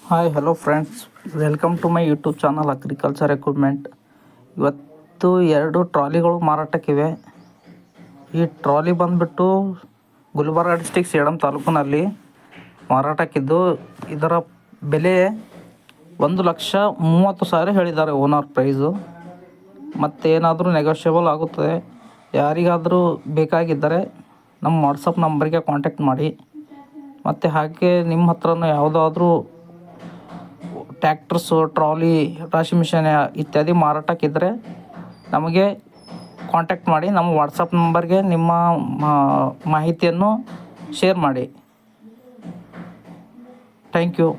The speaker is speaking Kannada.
Hi hello friends, welcome to my YouTube channel agriculture equipment. ಇವತ್ತು 2 ಟ್ರಾಲಿಗಳು ಮಾರಾಟಕ್ಕಿವೆ. ಈ ಟ್ರಾಲಿ ಬಂದುಬಿಟ್ಟು ಗುಲ್ಬರ್ಗ ಡಿಸ್ಟಿಕ್ ಸೇಡಂ ತಾಲೂಕಿನಲ್ಲಿ ಮಾರಾಟಕ್ಕಿದ್ದು, ಇದರ ಬೆಲೆ 1,30,000 ಹೇಳಿದ್ದಾರೆ ಓನರ್ ಪ್ರೈಸು. ಮತ್ತೇನಾದರೂ ನೆಗೋಷಿಯಬಲ್ ಆಗುತ್ತದೆ. ಯಾರಿಗಾದರೂ ಬೇಕಾಗಿದ್ದರೆ ನಮ್ಮ ವಾಟ್ಸಪ್ ನಂಬರ್ಗೆ ಕಾಂಟ್ಯಾಕ್ಟ್ ಮಾಡಿ. ಮತ್ತು ಹಾಗೆ ನಿಮ್ಮ ಹತ್ರನೂ ಯಾವುದಾದ್ರೂ ಟ್ಯಾಕ್ಟರ್ಸು, ಟ್ರಾಲಿ, ರಾಶಿ ಮಿಷನ್ ಇತ್ಯಾದಿ ಮಾರಾಟಕ್ಕಿದ್ದರೆ ನಮಗೆ ಕಾಂಟ್ಯಾಕ್ಟ್ ಮಾಡಿ. ನಮ್ಮ ವಾಟ್ಸಪ್ ನಂಬರ್ಗೆ ನಿಮ್ಮ ಮಾಹಿತಿಯನ್ನು ಶೇರ್ ಮಾಡಿ. Thank you.